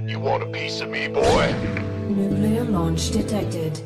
You want a piece of me, boy? Nuclear launch detected.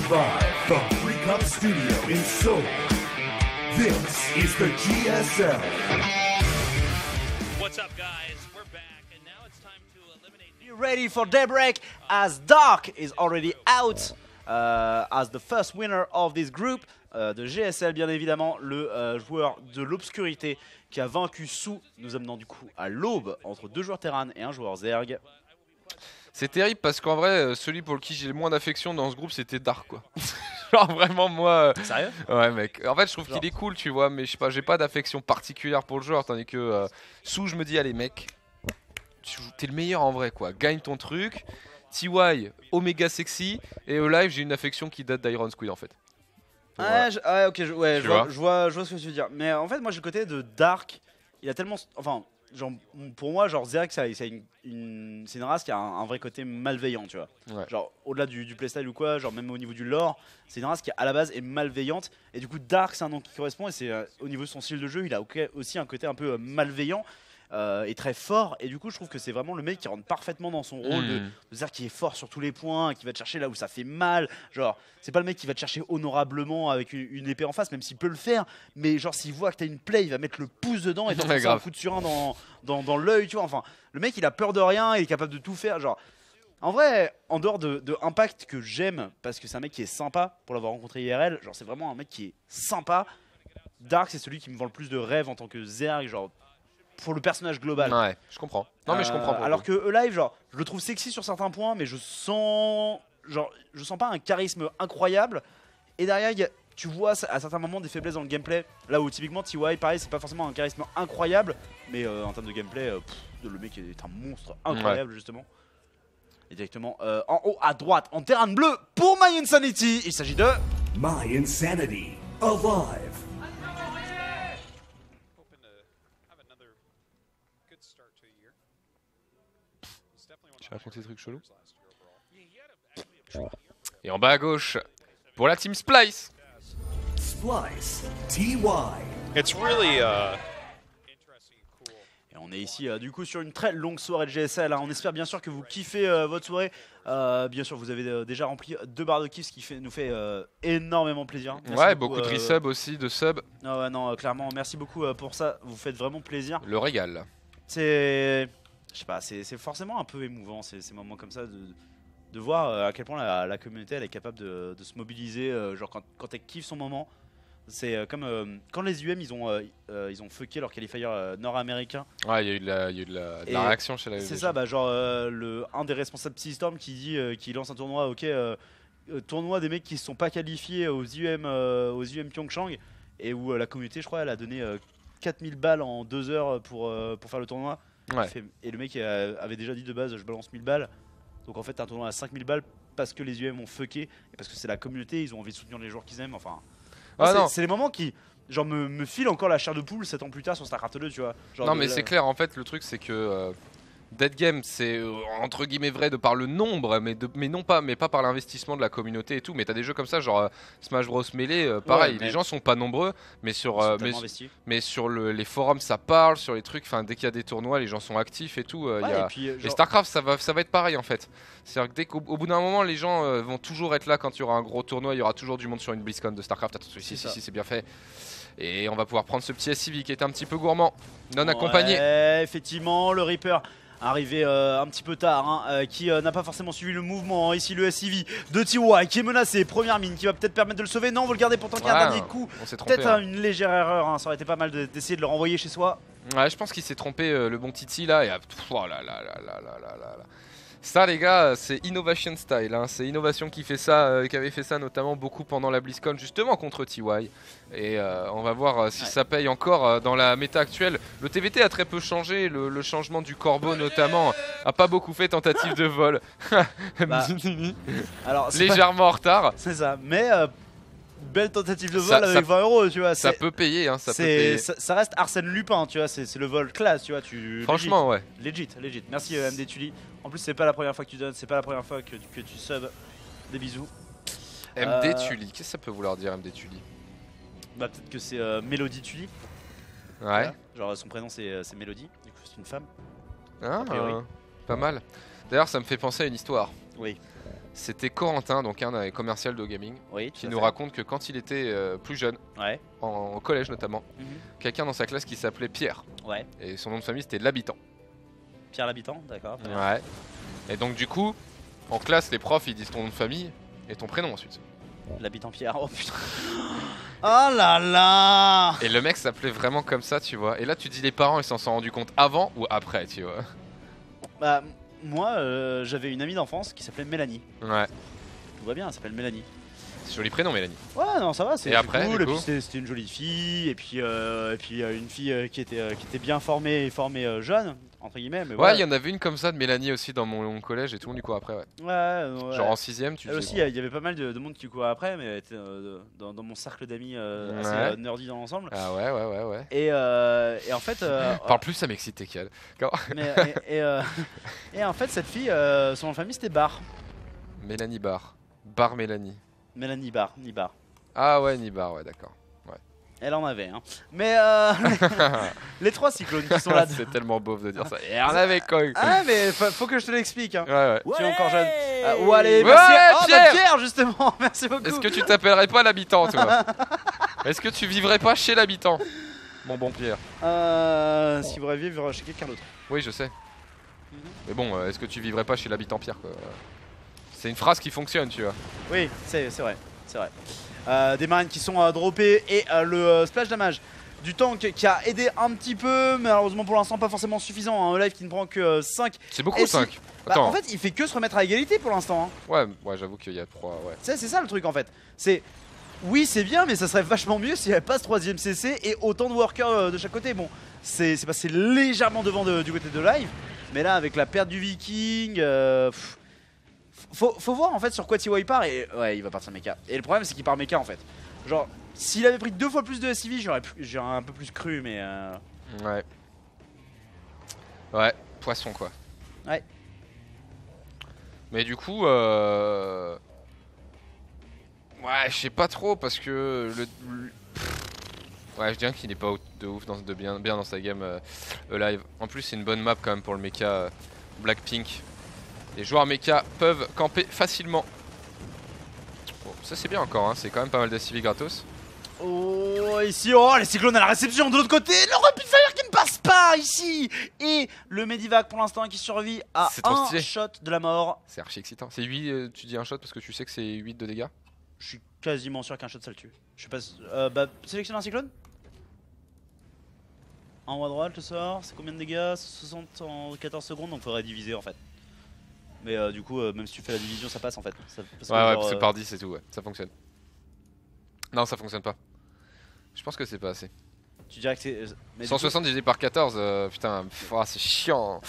Live from Free Cup Studio in Seoul, this is the GSL. What's up, guys? We're back, and now it's time to eliminate. Be ready for Daybreak as Dark is already out as the first winner of this group de GSL, bien évidemment, le joueur de l'obscurité qui a vaincu Sou, nous amenant du coup à l'aube entre deux joueurs Terran et un joueur Zerg. C'est terrible parce qu'en vrai, celui pour qui j'ai le moins d'affection dans ce groupe, c'était Dark, quoi. Genre vraiment, moi. Sérieux? Ouais, mec. En fait, je trouve qu'il est cool, tu vois, mais je sais pas, j'ai pas d'affection particulière pour le joueur, tandis que Sou, je me dis, allez, mec, t'es le meilleur en vrai, quoi. Gagne ton truc. TY, Omega sexy, et Live, j'ai une affection qui date d'Iron Squid, en fait. Ouais, Voilà. ok, je vois ce que tu veux dire. Mais en fait, moi, j'ai le côté de Dark, il a tellement. Enfin. Genre, pour moi, genre Zerg, c'est une race qui a un vrai côté malveillant, tu vois. Ouais. Genre, au-delà du playstyle ou quoi, genre même au niveau du lore, c'est une race qui à la base est malveillante. Et du coup, Dark, c'est un nom qui correspond. Et c'est au niveau de son style de jeu, il a aussi un côté un peu malveillant et très fort. Et du coup, je trouve que c'est vraiment le mec qui rentre parfaitement dans son rôle de Zerg qui est fort sur tous les points, qui va te chercher là où ça fait mal. Genre, c'est pas le mec qui va te chercher honorablement avec une épée en face, même s'il peut le faire. Mais genre, s'il voit que t'as une play, il va mettre le pouce dedans et t'enfoncer un coup de surin dans l'œil, tu vois. Enfin, le mec, il a peur de rien, il est capable de tout faire. Genre, en vrai, en dehors de Impact que j'aime, parce que c'est un mec qui est sympa pour l'avoir rencontré IRL, genre, c'est vraiment un mec qui est sympa. Dark, c'est celui qui me vend le plus de rêves en tant que Zerg, genre, pour le personnage global. Ouais, je comprends. Non, mais je comprends. Alors que Alive, genre, je le trouve sexy sur certains points, mais je sens pas un charisme incroyable. Et derrière, tu vois à certains moments des faiblesses dans le gameplay. Là où typiquement TY, pareil, c'est pas forcément un charisme incroyable, mais en termes de gameplay, le mec est un monstre incroyable, justement. Et directement en haut à droite, en terrain bleu, pour My Insanity, il s'agit de My Insanity, Alive. J'ai raconté des trucs chelous. Et en bas à gauche, pour la team Splice. Splice, TY. It's really Et on est ici du coup sur une très longue soirée de GSL, hein. On espère bien sûr que vous kiffez votre soirée. Bien sûr, vous avez déjà rempli 2 barres de kiff, ce qui nous fait énormément plaisir. Merci Ouais, beaucoup, beaucoup de resubs aussi, de subs. Non, clairement, merci beaucoup pour ça. Vous faites vraiment plaisir. Le régal. C'est, je sais pas, c'est forcément un peu émouvant ces moments comme ça de voir à quel point la communauté elle est capable de se mobiliser. Genre quand elle kiffe son moment. C'est comme quand les UM ils ont fucké leur qualifier nord-américain. Ouais, il y a eu de la réaction chez la. C'est ça, bah genre un des responsables Psystorm qui dit qu'il lance un tournoi, tournoi des mecs qui se sont pas qualifiés aux UM Pyeongchang, et où la communauté, je crois, elle a donné 4000 balles en 2 heures pour faire le tournoi. Ouais. Et le mec avait déjà dit de base, je balance 1000 balles. Donc en fait, t'as un tournoi à 5000 balles parce que les UM ont fucké et parce que c'est la communauté, ils ont envie de soutenir les joueurs qu'ils aiment. Enfin. C'est les moments qui genre me filent encore la chair de poule 7 ans plus tard sur StarCraft 2, tu vois. Genre non mais c'est clair, en fait le truc c'est que Dead Game c'est entre guillemets vrai de par le nombre, mais pas par l'investissement de la communauté et tout. Mais t'as des jeux comme ça genre Smash Bros Melee, pareil, les gens sont pas nombreux, mais sur les forums ça parle, sur les trucs, enfin dès qu'il y a des tournois les gens sont actifs et tout. Et StarCraft ça va être pareil en fait. C'est-à-dire que dès qu'au bout d'un moment les gens vont toujours être là quand il y aura un gros tournoi, il y aura toujours du monde sur une BlizzCon de StarCraft. Si c'est bien fait. Et on va pouvoir prendre ce petit SCV qui est un petit peu gourmand, non accompagné. Effectivement, le Reaper arrivé un petit peu tard, hein, qui n'a pas forcément suivi le mouvement. Ici le SCV de TY qui est menacé. Première mine qui va peut-être permettre de le sauver. Non, on veut le garder pourtant qu'il y a un dernier coup. On s'est trompé. Peut-être une légère erreur, hein. Ça aurait été pas mal d'essayer de le renvoyer chez soi. Ouais, je pense qu'il s'est trompé le bon Titi là. Et oh là là là là là là là. Ça les gars, c'est Innovation Style, hein. C'est Innovation qui fait ça, qui avait fait ça notamment beaucoup pendant la BlizzCon justement contre TY. Et on va voir si ça paye encore dans la méta actuelle. Le TVT a très peu changé, le changement du corbeau notamment a pas beaucoup fait tentative de vol. Bah, alors, légèrement en retard. C'est ça, mais belle tentative de vol avec 20 €, tu vois. Ça peut payer, hein, ça peut payer. Ça reste Arsène Lupin, tu vois, c'est le vol classe, tu vois. Franchement, ouais. Legit. Merci MD Tully. En plus, c'est pas la première fois que tu donnes, c'est pas la première fois que tu subs. Des bisous. MD Tully, qu'est-ce que ça peut vouloir dire MD Tully? Bah, peut-être que c'est Mélodie Tully. Ouais. Voilà. Genre, son prénom c'est Mélodie, du coup, c'est une femme. Ah, pas mal. D'ailleurs, ça me fait penser à une histoire. Oui. C'était Corentin, donc un commercial de gaming, qui nous raconte que quand il était plus jeune, en collège notamment, quelqu'un dans sa classe qui s'appelait Pierre. Ouais. Et son nom de famille c'était l'habitant. Pierre l'habitant, d'accord. Ouais. Et donc du coup, en classe, les profs ils disent ton nom de famille et ton prénom ensuite. L'habitant Pierre, oh putain. Oh là là. Et le mec s'appelait vraiment comme ça, tu vois. Et là tu dis les parents ils s'en sont rendus compte avant ou après, tu vois. Bah moi j'avais une amie d'enfance qui s'appelait Mélanie. Ouais. Tout va bien, elle s'appelle Mélanie. C'est joli prénom Mélanie. Ouais non ça va, c'est cool. Et puis c'était une jolie fille et puis une fille qui était bien formée jeune entre guillemets. Mais ouais, il y en avait une comme ça de Mélanie aussi dans mon collège et tout le monde lui courait après. Ouais. Genre en 6ème tu disais. Aussi il y avait pas mal de monde qui courait après, mais dans mon cercle d'amis assez nerdy dans l'ensemble. Ah ouais. Et en fait. Parle plus, ça m'excite qu'elle. Et en fait cette fille, son nom de famille c'était Bar. Mélanie Bar. Bar Mélanie. Mélanie Bar, Nibar. Ah ouais, Nibar, ouais, d'accord. Ouais. Elle en avait, hein. Mais les trois cyclones qui sont là. C'est tellement beauf de dire ça. Et elle en avait quoi. Ah, mais faut que je te l'explique, hein. Ouais. Tu es encore jeune. Allez, merci. Pierre, justement, merci beaucoup. Est-ce que tu t'appellerais pas l'habitant, toi? Est-ce que tu vivrais pas chez l'habitant? Bon Pierre. Si vous rêviez, vivre chez quelqu'un d'autre. Oui, je sais. Mais bon, est-ce que tu vivrais pas chez l'habitant Pierre, quoi? C'est une phrase qui fonctionne, tu vois. Oui, c'est vrai. Des marines qui sont droppées et le splash damage du tank qui a aidé un petit peu, mais malheureusement pour l'instant pas forcément suffisant. Un live qui ne prend que 5. C'est beaucoup 5. Bah, en fait, il fait que se remettre à égalité pour l'instant. Hein. Ouais, j'avoue qu'il y a 3. Ouais. C'est ça le truc en fait. Oui, c'est bien, mais ça serait vachement mieux s'il n'y avait pas ce 3ème CC et autant de workers de chaque côté. Bon, c'est passé légèrement devant du côté de live, mais là avec la perte du Viking. Faut voir en fait sur quoi TY part et ouais il va partir mecha. Et le problème c'est qu'il part mecha en fait. Genre s'il avait pris 2 fois plus de SCV j'aurais un peu plus cru mais Ouais, poisson quoi. Ouais. Mais du coup ouais je sais pas trop parce que ouais je dirais qu'il n'est pas de ouf bien dans sa game live. En plus c'est une bonne map quand même pour le mecha Blackpink. Les joueurs mecha peuvent camper facilement. Bon, ça c'est bien encore, hein. C'est quand même pas mal d'SCV gratos. Oh ici, les cyclones à la réception de l'autre côté. Le Rapid Fire qui ne passe pas ici. Et le Medivac pour l'instant qui survit à un shot de la mort. C'est archi excitant. C'est 8, tu dis un shot parce que tu sais que c'est 8 de dégâts. Je suis quasiment sûr qu'un shot ça le tue. Je sais pas. Bah sélectionne un cyclone. En haut à droite le sort, c'est combien de dégâts? 60 en 14 secondes, donc faudrait diviser en fait. Mais du coup, même si tu fais la division, ça passe en fait. Ouais, c'est par 10 et tout, ouais, ça fonctionne. Non, ça fonctionne pas. Je pense que c'est pas assez. Tu dirais que c'est. 160 divisé par 14, putain, c'est chiant.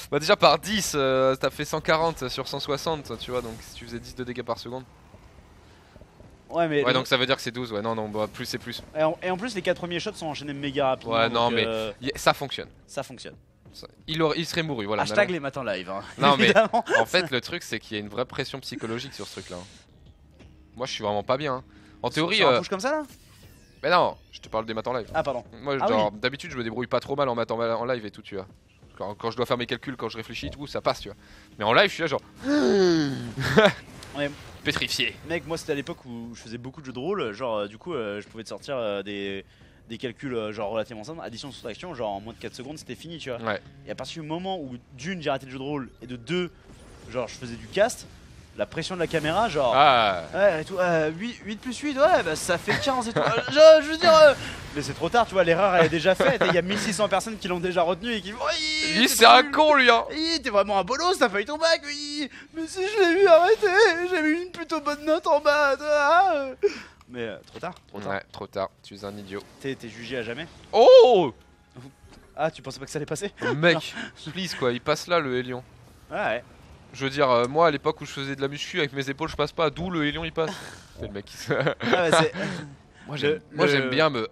Bah, déjà par 10, t'as fait 140 sur 160, tu vois, donc si tu faisais 10 de dégâts par seconde. Ouais, mais. Ouais, donc ça veut dire que c'est 12, ouais, non, bah, plus c'est plus. Et en plus, les 4 premiers shots sont enchaînés méga rapidement. Ouais, non, mais ça fonctionne. Ça fonctionne. Il serait mouru, voilà. Hashtag les matins live. Hein, non, mais en fait, le truc, c'est qu'il y a une vraie pression psychologique sur ce truc-là. Moi, je suis vraiment pas bien. Hein. En théorie. Sur un push comme ça là? Mais non, je te parle des matins live. Ah, pardon. Moi, genre, d'habitude, je me débrouille pas trop mal en matin en live et tout, tu vois. Quand je dois faire mes calculs, quand je réfléchis, tout, ça passe, tu vois. Mais en live, je suis là, genre. Ouais. Pétrifié. Mec, moi, c'était à l'époque où je faisais beaucoup de jeux de rôle. Genre, du coup, je pouvais te sortir des des calculs genre relativement simples, addition soustraction, genre en moins de 4 secondes c'était fini, tu vois. Ouais. Et à partir du moment où d'une j'ai arrêté le jeu de rôle et de 2 genre je faisais du cast, la pression de la caméra genre Ah. ouais et tout 8 plus 8 ouais bah ça fait 15 et tout. Je veux dire mais c'est trop tard, tu vois, l'erreur elle est déjà faite et il y a 1600 personnes qui l'ont déjà retenu et qui oui, Lui c'est un con lui hein. t'es vraiment un bolos, t'as failli ton bac, oui. Mais si je l'ai vu arrêter, j'ai eu une plutôt bonne note en bas. Mais trop tard, trop tard. Ouais, trop tard, tu es un idiot. T'es jugé à jamais. Oh Ah, tu pensais pas que ça allait passer? mec, please quoi, il passe là le Hélion. Ouais. Je veux dire, moi à l'époque où je faisais de la muscu avec mes épaules, je passe pas, d'où le Hélion il passe. C'est le mec qui se. Ah, bah, c'est... Moi Le- j'aime bien me.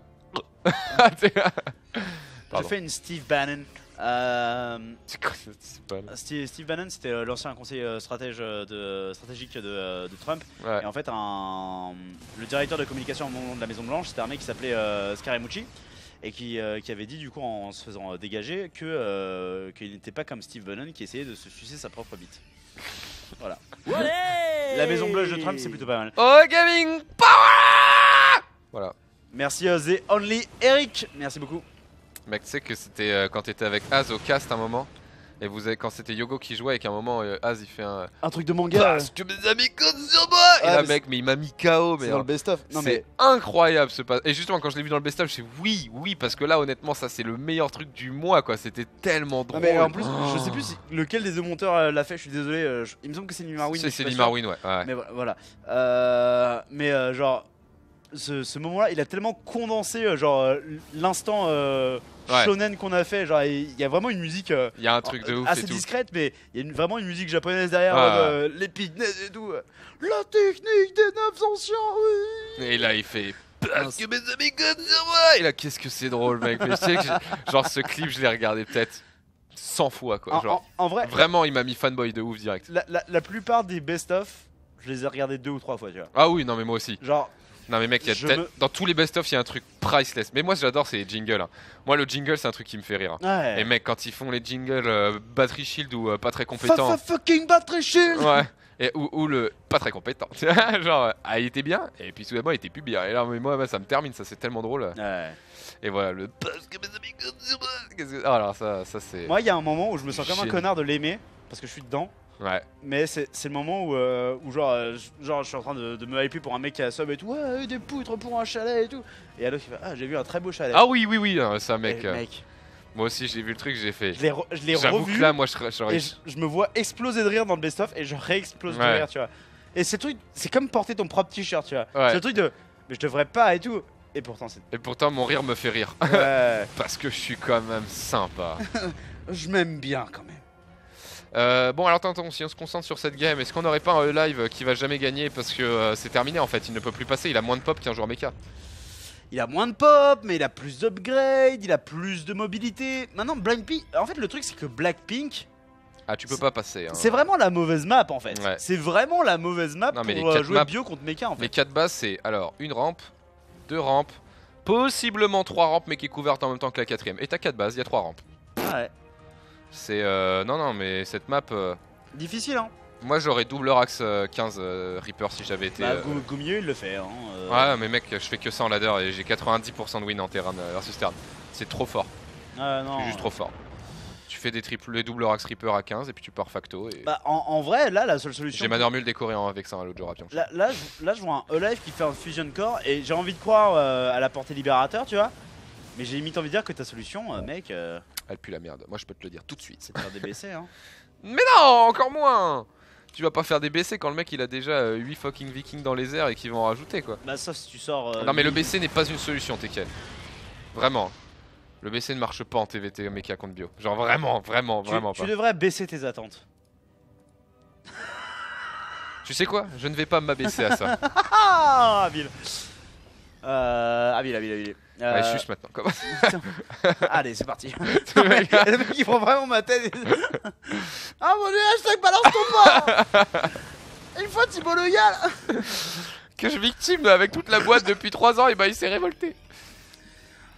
Je Pardon. fais une Steve Bannon. C'est quoi cette spell? Steve Bannon, c'était l'ancien conseiller stratégique de Trump. Ouais. Et en fait, le directeur de communication au moment de la Maison Blanche, c'était un mec qui s'appelait Scaramucci et qui avait dit du coup en se faisant dégager qu'il n'était pas comme Steve Bannon qui essayait de se sucer sa propre bite. Voilà. La Maison Blanche de Trump, c'est plutôt pas mal. Oh gaming power. Voilà. Merci The Only Eric, merci beaucoup. Mec, tu sais que c'était quand t'étais avec Az au cast un moment. Et vous avez, quand c'était Yogo qui jouait, et qu'à un moment Az il fait un truc de manga. Parce que mes amis comptent sur moi. Et Ah, là mais mec, mais il m'a mis KO. Mais c'est dans le best-of. Non c'est mais incroyable ce pas. Et justement quand je l'ai vu dans le best-of, je suis oui, parce que là honnêtement ça c'est le meilleur truc du mois quoi. C'était tellement non drôle. mais en plus, je sais plus lequel des deux monteurs l'a fait. Je suis désolé. Il me semble que c'est Lee Marwin. mais je suis C'est pas Lee sûr. Marwin, ouais. Mais voilà. Genre, ce moment-là, il a tellement condensé l'instant Ouais. shonen qu'on a fait. Genre, il y a vraiment une musique Il y a un truc de ouf assez et tout. discrète, mais il y a vraiment une musique japonaise derrière, Ah. les pygmées et tout. La technique des 9 anciens, oui. Et là il fait parce que mes amis comptent sur moi. Et là qu'est-ce que c'est drôle mec. Mais je sais que genre ce clip je l'ai regardé peut-être 100 fois quoi. Genre En vrai, vraiment il m'a mis fanboy de ouf direct. la plupart des best-of, je les ai regardés 2 ou 3 fois, tu vois. Ah oui non mais moi aussi. Genre, Non mais mec, dans tous les best-of, il y a un truc priceless. Mais moi j'adore c'est les jingles. Hein. Moi le jingle c'est un truc qui me fait rire. ouais. Et mec quand ils font les jingles Battery Shield ou pas très compétent. Fucking battery shield. Ouais. Et ou le pas très compétent. Genre ah il était bien et puis soudainement il était plus bien. Et là mais moi ça me termine, ça c'est tellement drôle. Ouais. Et voilà le parce que mes amis comptent sur moi. Ah alors ça c'est. Moi, il y a un moment où je me sens comme un Génial. connard de l'aimer parce que je suis dedans. Ouais. Mais c'est le moment où genre je suis en train de me hyper pour un mec qui a sub et tout, ouais, des poutres pour un chalet et tout. Et alors il fait, ah, j'ai vu un très beau chalet. Ah oui ça Et mec. mec, Moi aussi j'ai vu le truc j'ai fait. je l'ai J'avoue revu que là moi je et je me vois exploser de rire dans le best-of et je réexplose de Ouais. rire, tu vois. Et c'est truc, c'est comme porter ton propre t-shirt, tu vois. Ouais. C'est le truc de, mais je devrais pas et tout. Et pourtant c'est. Et pourtant mon rire me fait rire. Ouais, Parce que je suis quand même sympa. je m'aime bien quand même. Bon alors attends, si on se concentre sur cette game, est-ce qu'on n'aurait pas un live qui va jamais gagner parce que c'est terminé en fait, il ne peut plus passer, il a moins de pop qu'un joueur mecha. Il a moins de pop, mais il a plus d'upgrade, il a plus de mobilité. Maintenant, Blackpink, en fait, le truc c'est que Blackpink, Ah tu peux pas passer. Hein. c'est vraiment la mauvaise map en fait. Ouais. C'est vraiment la mauvaise map Non, mais pour les quatre jouer maps- bio contre mecha en fait. Les 4 bases c'est alors une rampe, 2 rampes, possiblement 3 rampes mais qui est couverte en même temps que la 4ème. Et t'as 4 bases, il y a 3 rampes. Ouais. C'est non mais cette map, Difficile hein. moi j'aurais double Rax 15 Reaper si j'avais été... Bah, Goumieux il le fait hein. Ouais mais mec je fais que ça en ladder et j'ai 90% de win en terrain versus Terran. C'est trop fort, Non. c'est juste trop fort. Tu fais des double Rax Reaper à 15 et puis tu pars facto et... Bah, en vrai, là, la seule solution. J'ai ma normule décorée avec ça, l'autre jour à Pion. Là, je vois un Alive qui fait un Fusion Core et j'ai envie de croire à la portée libérateur, tu vois. Mais j'ai limite envie de dire que ta solution, mec, Elle pue la merde, moi je peux te le dire tout de suite. c'est de faire des BC hein. Mais non, encore moins. Tu vas pas faire des BC quand le mec il a déjà 8 fucking vikings dans les airs et qu'ils vont en rajouter quoi. Bah, sauf si tu sors. Non mais le BC n'est pas une solution Tekken. Vraiment. Le BC ne marche pas en TVT mecha contre bio. Genre vraiment pas. Tu devrais baisser tes attentes. Tu sais quoi? Je ne vais pas m'abaisser à ça. Ah, habile. Habile. Ouais, suce maintenant. Comment Putain. Allez, c'est parti. Le mec, Et le mec il prend vraiment ma tête. Et... Ah mon dieu, hashtag balance ton pas. Une fois Thibaut Le Gall. que je victime avec toute la boîte depuis 3 ans et bah il s'est révolté.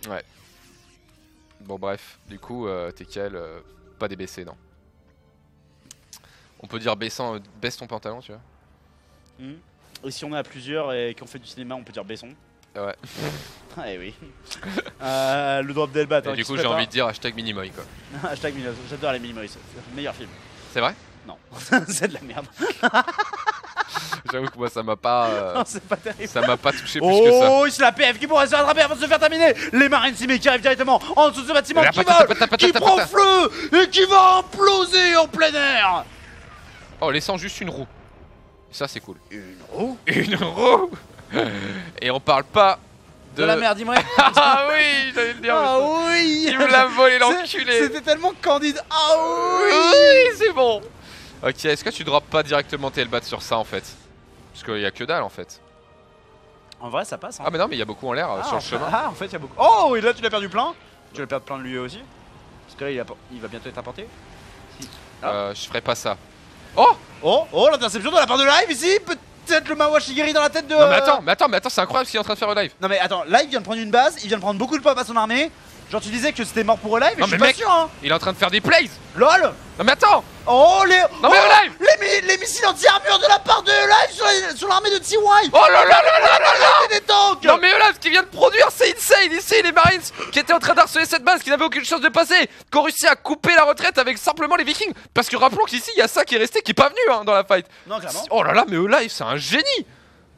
Ouais. Bon bref, du coup TKL, pas des BC non. On peut dire baissant, baisse ton pantalon tu vois. Et si on est à plusieurs et qu'on fait du cinéma, on peut dire baisson. Ouais. Ah, eh oui. Le drop d'Elbat. Et du coup, j'ai envie de dire hashtag Minimoy quoi. Hashtag Minimoy. J'adore les Minimoy. C'est le meilleur film. C'est vrai? Non, c'est de la merde. J'avoue que moi, ça m'a pas. Non, c'est pas terrible. Ça m'a pas touché plus que ça. Oh, c'est la PF qui pourrait se rattraper avant de se faire terminer. Les Marines Simé qui arrivent directement en dessous de ce bâtiment qui vole, qui prend feu et qui va imploser en plein air. Oh, laissant juste une roue. Ça, c'est cool. Une roue? Une roue. Et on parle pas De la merde, dis-moi. Ah oui, j'allais le dire. Ah oui. Il me l'a volé l'enculé. C'était tellement candide. Ah oui. Oui, c'est bon. Ok, est-ce que tu drops pas directement tes Hellbats sur ça en fait? Parce qu'il y a que dalle en fait. En vrai, ça passe. Hein. Ah, mais non, mais il y a beaucoup en l'air sur le chemin. Ah, en fait, il y a beaucoup. Oh, et là, tu l'as perdu plein. Tu vas le perdre plein de lui aussi. Parce que là, il va bientôt être apporté. Si. Je ferai pas ça. Oh! Oh, l'interception de la part de Live ici. Peut-être le Mawashigiri dans la tête de. Non, mais attends, c'est incroyable ce qu'il est en train de faire au live. Non, mais attends, Live vient de prendre une base, il vient de prendre beaucoup de pop à son armée. Genre, tu disais que c'était mort pour Live, mais Non, je suis mais pas mec, sûr, hein. Il est en train de faire des plays. LOL. Non, mais attends! Oh, les. Non, mais Live! Les missiles anti-armure de la part de Live sur l'armée de TY. Oh là là là là là là! Des tanks. Non, mais là, ce qu'il vient de produire, c'est insane! Ici, les Marines qui étaient en train d'harceler cette base, qui n'avaient aucune chance de passer, qui ont réussi à couper la retraite avec simplement les Vikings. Parce que rappelons qu'ici, il y a ça qui est resté, qui est pas venu hein, dans la fight. Non, clairement. Oh là là, mais Live, c'est un génie!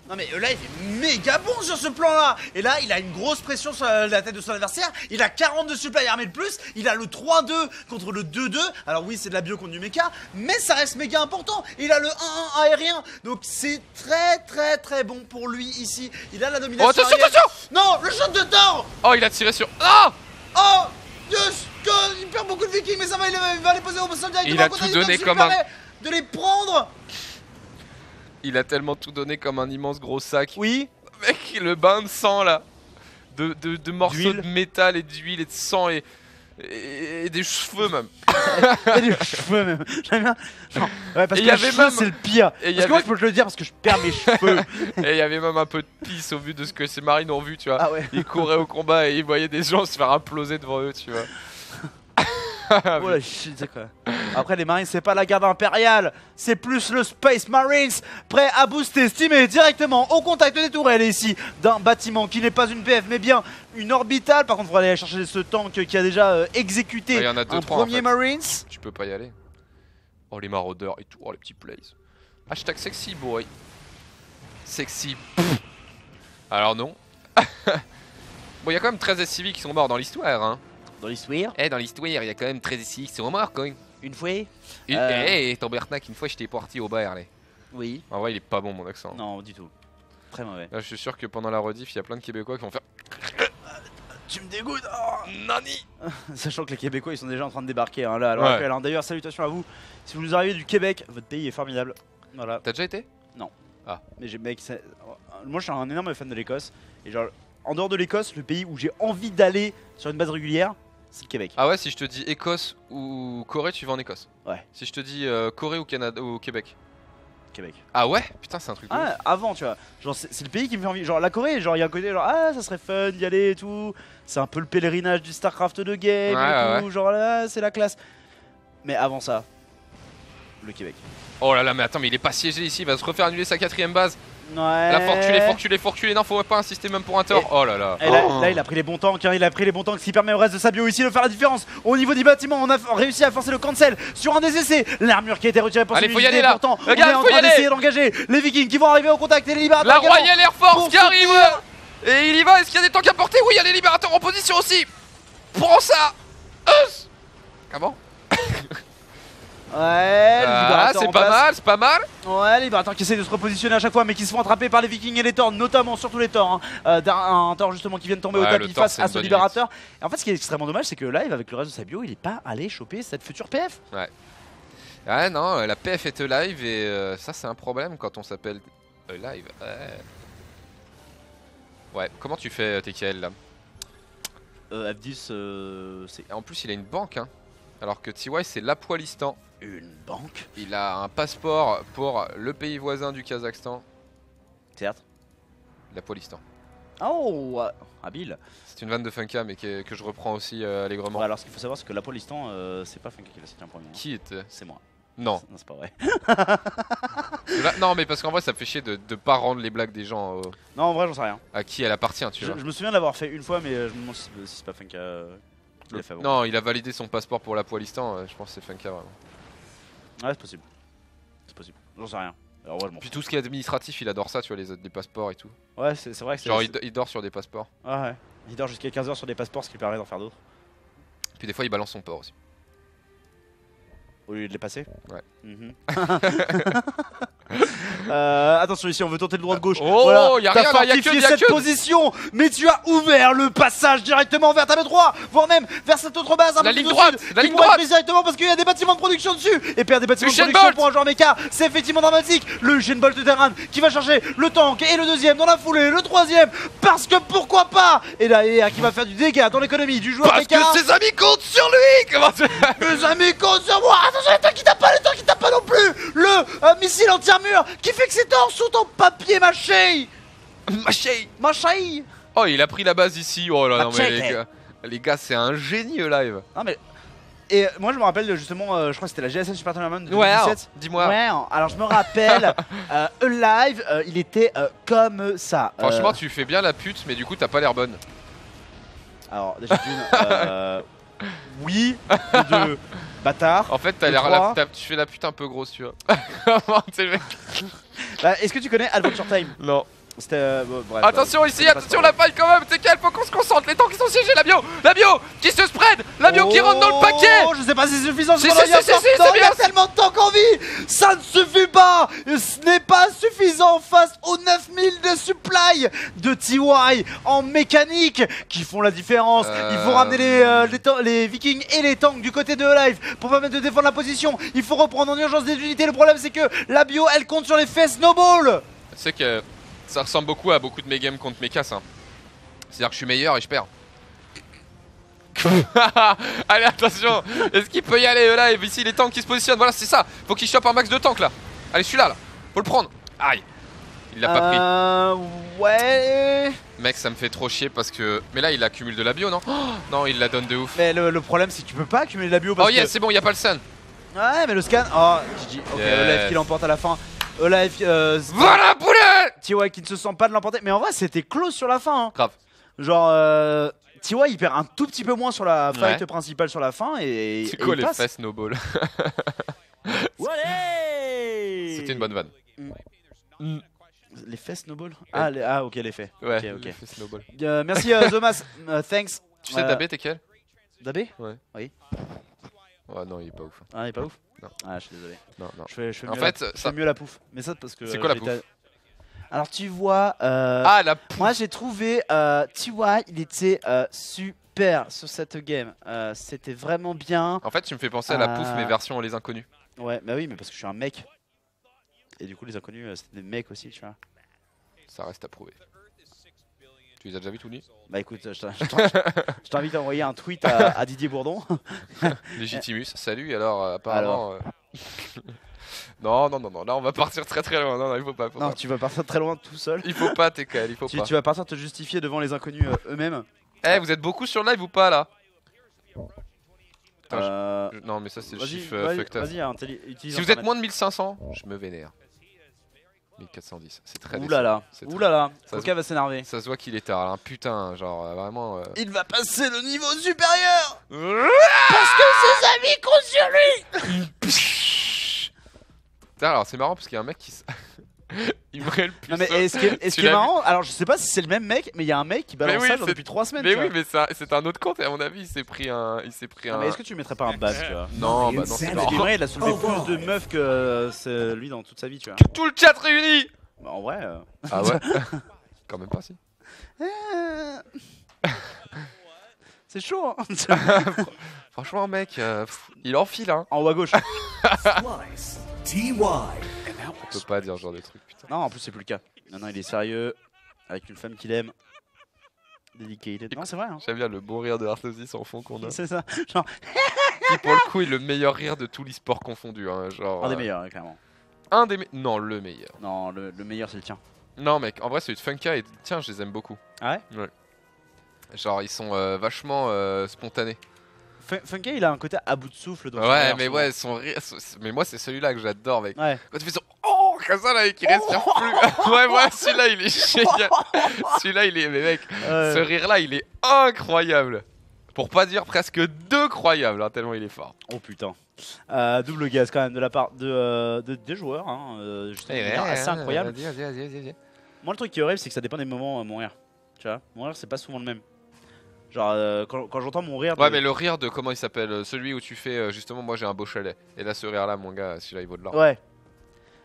Non mais Live est méga bon sur ce plan là. Et là il a une grosse pression sur la tête de son adversaire. Il a 40 de supply armée de plus. Il a le 3-2 contre le 2-2. Alors oui c'est de la bio contre du mecha, mais ça reste méga important. Il a le 1-1 aérien. Donc c'est très bon pour lui ici. Il a la domination. Oh attention, aérienne. attention! Non, le shot de Thor. Oh, il a tiré sur... Ah! Oh yes, il perd beaucoup de vikings, mais ça va, il va les poser au sol directement. Il a tout donné comme un... De les prendre. Il a tellement tout donné comme un immense gros sac. Oui. Mec, le bain de sang là. De morceaux de métal et d'huile et de sang et des cheveux même. Et des cheveux même. J'aime bien. Genre, ouais, parce Et que y les avait cheveux même- c'est le pire. et y Parce que moi avait- je peux te le dire parce que je perds mes cheveux. Et il y avait même un peu de pisse au vu de ce que ces marines ont vu, tu vois. Ah ouais. Ils couraient au combat et ils voyaient des gens se faire imploser devant eux, tu vois. Oh la shit, c'est quoi. Après les marines c'est pas la garde impériale, c'est plus le Space Marines, prêt à booster, stimer directement au contact des tourelles ici d'un bâtiment qui n'est pas une PF mais bien une orbitale. Par contre il faudra aller chercher ce tank qui a déjà exécuté Ouais, y en a deux, un trois, en premier fait. Marines. Tu peux pas y aller. Oh les maraudeurs et tout, oh les petits plays. Hashtag sexy boy. Sexy. Alors non. Bon, il y a quand même 13 SCV qui sont morts dans l'histoire, hein. Dans l'histoire, Eh, dans l'histoire, il y a quand même 13 SCV qui sont morts, quand même. une fois. Et ton Bernac, une fois, j'étais parti au bar, là. Oui. En vrai, il est pas bon, mon accent. Non du tout. Très mauvais. Là, je suis sûr que pendant la rediff, il y a plein de Québécois qui vont faire Tu me dégoûtes. Oh. Nani. Sachant que les Québécois ils sont déjà en train de débarquer hein, là à l'heure Ouais. actuelle, hein. D'ailleurs salutations à vous. Si vous nous arrivez du Québec, votre pays est formidable. Voilà. T'as déjà été? Mais mec, moi je suis un énorme fan de l'Écosse. Et genre, en dehors de l'Écosse, le pays où j'ai envie d'aller sur une base régulière, c'est le Québec. Ah ouais, si je te dis Écosse ou Corée, tu vas en Écosse. Ouais. Si je te dis Corée ou Canada ou Québec. Québec. Ah ouais? Putain, c'est un truc de ouf. Ah, avant, tu vois. Genre, c'est le pays qui me fait envie. Genre, la Corée, genre, il y a un côté, genre, ah, ça serait fun d'y aller et tout. C'est un peu le pèlerinage du StarCraft de game Ouais, et tout. Genre, là, c'est la classe. Mais avant ça, le Québec. Oh là là, mais attends, mais il est pas siégé ici, il va se refaire annuler sa 4ème base. Ouais. Là, faut reculer, non, faut pas insister même pour un tort. Oh là là. Et là, il a pris les bons tanks, hein, il a pris les bons tanks, ce qui permet au reste de sa bio ici de faire la différence. Au niveau du bâtiment, on a réussi à forcer le cancel sur un des essais. L'armure qui a été retirée pour Allez, celui faut y du aller, dé, là. pourtant, Regarde, on est en faut y train aller. d'essayer d'engager les Vikings qui vont arriver au contact et les libérateurs. La également. Royal Air Force Pour qui arrive. soutenir. Et il y va, est-ce qu'il y a des tanks à porter? Oui, il y a des libérateurs en position aussi. Prends ça. Comment? Ouais, les Ah, libérateurs c'est en pas place. mal, c'est pas mal. Ouais, les libérateurs qui essayent de se repositionner à chaque fois, mais qui se font attraper par les Vikings et les Thors, notamment, surtout les Thors. Hein. Un Thor justement qui vient de tomber au Ouais, tapis le Thor, face c'est à une ce bonne libérateur. Et en fait, ce qui est extrêmement dommage, c'est que Live, avec le reste de sa bio, il est pas allé choper cette future PF. Ah non, la PF est live et ça c'est un problème quand on s'appelle live. Ouais, comment tu fais TKL là? F10, c'est En plus il a une banque hein. Alors que TY c'est l'Apoilistan. une banque. Il a un passeport pour le pays voisin du Kazakhstan. Théâtre. L'Apoilistan. Oh, habile. C'est une vanne de Funka mais que je reprends aussi allègrement. Ouais, alors ce qu'il faut savoir, c'est que l'Apolistan, c'est pas Funky qui l'a cité en premier. Hein. Qui était? C'est moi. Non. Non, c'est pas vrai. Là, non, mais parce qu'en vrai, ça fait chier de pas rendre les blagues des gens Non, en vrai, j'en sais rien. à qui elle appartient, tu Je vois. me souviens de l'avoir fait une fois, mais je me demande si c'est pas Funka qui l'a fait avant. Non, il a validé son passeport pour la Poilistan, je pense que c'est Funka vraiment. Ouais, c'est possible. C'est possible. J'en sais rien. Alors, ouais, je m'en Puis tout ce qui est administratif, il adore ça, tu vois, les passeports et tout. fous. Ouais, c'est vrai que c'est. Genre, il dort sur des passeports. Ah ouais. Il dort jusqu'à 15h sur des passeports, ce qui lui permet d'en faire d'autres. Puis des fois, il balance son port aussi. Au lieu de les passer. Ouais. Mhm. Attention ici, on veut tenter le droit de gauche. Oh, voilà. y a T'as rien là, y a fortifié que- cette position, mais tu as ouvert le passage directement vers ta main droite, voire même vers cette autre base. Un La peu ligne plus au droite, sud, la qui ligne pourrait être droite. prise directement parce qu'il y a des bâtiments de production dessus. Et perdre des bâtiments Usain de production Bolt. pour un joueur mecha, c'est effectivement dramatique. Le Usain Bolt de Terran qui va charger le tank et le deuxième dans la foulée, le troisième, parce que pourquoi pas. Et là, qui va faire du dégât dans l'économie du joueur Parce mecha. que ses amis comptent sur lui. Comment tu... Mes amis comptent sur moi. Attention, le tank qui tape pas, le tank qui tape pas non plus. Le missile anti-armure qui fait que ses torses sont en papier mâché. Mâché. Mâché. Oh, il a pris la base ici. Oh là, non mais Machete. les gars, c'est un génie le live. Non mais. Et moi je me rappelle justement, je crois que c'était la GSL Super Tournament de Ouais, 2017. dis-moi. Ouais, alors je me rappelle, live, il était comme ça. Franchement, tu fais bien la pute, mais du coup, t'as pas l'air bonne. Alors déjà d'une, oui, et deux, bâtard. En fait, t'as Et l'air trois. tu fais la pute un peu grosse, tu vois. C'est le mec. Est-ce que tu connais Adventure Time? Non. C'était bon, bref. Attention ici, c'est pas attention ça. la faille quand même. C'est quel? Faut qu'on se concentre. Les tanks qui sont siégés, la bio qui se spread, la bio qui rentre dans le paquet. Je sais pas si c'est suffisant. Si, cependant, si, il y a si, encore si, temps, c'est il y a bien. tellement de tanks en vie. Ça ne suffit pas. Ce n'est pas suffisant face aux 9000 de supply de TY en mécanique qui font la différence. Il faut ramener les vikings et les tanks du côté de Live pour permettre de défendre la position. Il faut reprendre en urgence des unités. Le problème c'est que la bio elle compte sur l'effet snowball. Tu sais que ça ressemble beaucoup à beaucoup de mes games contre Mecha, ça. C'est-à-dire que je suis meilleur et je perds. Allez, attention. Est-ce qu'il peut y aller Live? Ici, les tanks qui se positionnent. Voilà, c'est ça. Faut qu'il chope un max de tanks là. Allez, celui-là là. Faut le prendre. Aïe. Il l'a pas pris. Ouais. Mec, ça me fait trop chier parce que. Mais là, il accumule de la bio, non? Oh, non, il la donne de ouf. Mais le problème c'est que tu peux pas accumuler la bio parce Oh yes, que... c'est bon, il y a pas le sun. Ouais mais le scan... Oh GG, ok, Yes. Olive qui l'emporte à la fin. Olive Voilà, poulet. TY qui ne se sent pas de l'emporter. Mais en vrai c'était close sur la fin hein. Grave. Genre TY il perd un tout petit peu moins sur la fight Ouais. principale sur la fin et C'est et quoi il les passe. fesses snowball? C'était une bonne vanne. Les fesses snowball ah ok les faits. Ouais, Ok, ok. les fesses snowball. Merci Zomas, thanks. Tu sais Dabé, t'es quel? Dabé. Ouais, non, il est pas ouf. Ah il est pas ouf. Non. Ah je suis désolé. Non, non. Je fais En mieux fait, je fais mieux la pouffe. Mais ça parce que C'est quoi la j'ai pouffe? Alors tu vois Ah, la pouffe. moi j'ai trouvé TY il était super sur cette game. C'était vraiment bien. En fait, tu me fais penser à la pouffe, mais version les inconnus. Ouais bah oui mais parce que je suis un mec. Et du coup les inconnus c'était des mecs aussi tu vois. Ça reste à prouver. Tu les as déjà vus tout nus? Bah écoute je t'invite à envoyer un tweet à Didier Bourdon. Légitimus, salut, alors apparemment. Non, non, non, non, là on va partir très très loin. Non, non, il faut pas. Faut Non pas. tu vas partir très loin tout seul. Il faut pas, TKL, il faut pas. Tu vas partir te justifier devant les inconnus eux-mêmes. Eh, vous êtes beaucoup sur live ou pas là? Putain, Euh, Non, mais ça c'est le Vas-y, chiffre vas-y, fucked up. vas-y, utilise Si vous êtes Internet. moins de 1500, je me vénère. 1410, c'est très décevant. Oulala, C'est très- oulala, Ça Foka va s'énerver. Ça se voit qu'il est tard, hein. Putain, genre vraiment. Il va passer le niveau supérieur. Putain, alors c'est marrant parce qu'il y a un mec qui il me le plus. Non mais ce qui Tu est l'as marrant, alors je sais pas si c'est le même mec, mais il y a un mec qui balance oui, ça genre c'est- depuis 3 semaines. Mais tu oui, vois. mais c'est un autre compte et à mon avis il s'est pris un. Non, mais est-ce que tu mettrais pas un ban tu vois? Non, bah non, c'est Parce marrant. qu'il il a soulevé plus de meufs que lui dans toute sa vie tu vois. Tout le chat réuni. Bah, en vrai. Ah ouais. Quand même pas si. C'est chaud hein. Franchement mec, il enfile hein. En haut à gauche. Twice. TY. On peut pas dire ce genre de truc putain. Non en plus c'est plus le cas. Maintenant il est sérieux avec une femme qu'il aime. Dedicated. Non c'est vrai hein. J'aime bien le bon rire de Arthrosis en fond qu'on a. C'est ça. Genre Qui pour le coup est le meilleur rire de tous les sports confondus hein. Genre. un des meilleurs hein, clairement. Un des non le meilleur. Non le meilleur c'est le tien. Non mec, en vrai celui de Funka et tiens je les aime beaucoup. Ah ouais? Genre ils sont vachement spontanés. Funky, il a un côté à bout de souffle. Dans son Ouais, rire, mais souvent. ouais, son rire. Mais moi, c'est celui-là que j'adore, mec. Ouais. Quand tu fais son oh comme ça là et qu'il respire plus. Ouais, ouais, celui-là il est génial. Celui-là il est. Mais mec, ce rire-là il est incroyable. Pour pas dire presque deux croyables, hein, tellement il est fort. Oh putain. Double gaz quand même de la part des joueurs. Hein, justement, de manière assez incroyable. Vas-y. Moi, le truc qui est horrible, c'est que ça dépend des moments, mon rire. Tu vois, mon rire, c'est pas souvent le même. Genre, quand j'entends mon rire. Ouais, mais le rire de comment il s'appelle, celui où tu fais justement, moi j'ai un beau chalet. Et là, ce rire-là, mon gars, celui-là il vaut de l'or. Ouais.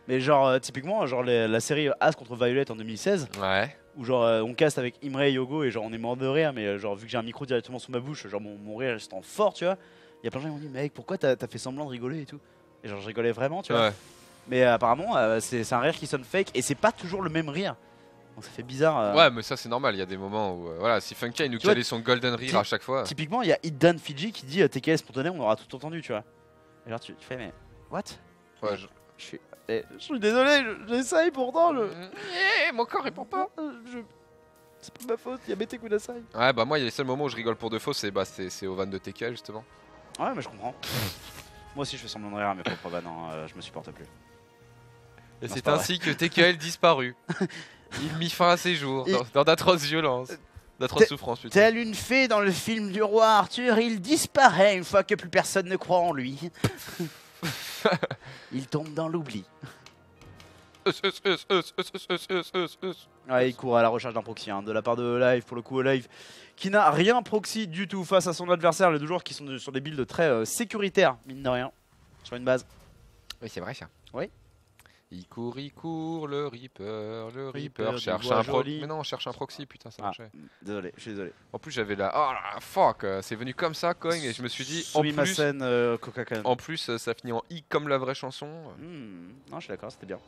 Mais genre, typiquement, genre la série As contre Violet en 2016, Ouais. où genre on caste avec Imre et Yogo et genre on est mort de rire, mais genre vu que j'ai un micro directement sous ma bouche, genre mon rire est en fort, tu vois. Il y a plein de gens qui m'ont dit, mec, pourquoi t'as fait semblant de rigoler et tout. Et genre, je rigolais vraiment, tu vois. Ouais. Mais apparemment, c'est un rire qui sonne fake et c'est pas toujours le même rire. Donc ça fait bizarre. Ouais, mais ça c'est normal, il y a des moments où. Voilà, si Funky il nous Tu vois, calait son golden rire à chaque fois. Typiquement, il y a Hidden Fiji qui dit TKS spontané, on aura tout entendu, tu vois. Et genre, tu fais, mais what? Ouais, Je suis désolé, j'essaye pourtant. mon corps répond pas. C'est pas ma faute, il y a Bete Kudasai. Ouais, bah moi, il y a les seuls moments où je rigole pour de faux, c'est au van de TK justement. Ouais, mais je comprends. Moi aussi, je fais semblant de rire à mes propres vannes, je me supporte plus. Et Non, c'est c'est pas ainsi que TKL disparut. Il mit fin à ses jours, dans d'atroces violences, d'atroces souffrances putain. Telle une fée dans le film du roi Arthur, il disparaît une fois que plus personne ne croit en lui. Il tombe dans l'oubli. Ouais, il court à la recherche d'un proxy, hein, de la part de Live, pour le coup Live, qui n'a rien proxy du tout face à son adversaire, les deux joueurs qui sont sur des builds très sécuritaires, mine de rien, sur une base. Oui, c'est vrai ça. Oui. Il court, le Reaper Reaper, cherche des voix un proxy. jolies. Mais non, on cherche un proxy, putain, ça marchait. Désolé, je suis désolé. En plus, j'avais la. Oh la fuck, c'est venu comme ça, Coin, et je me suis dit, Sumimasen, Coca-Cola. en plus, ça finit en I comme la vraie chanson. Non, je suis d'accord, c'était bien.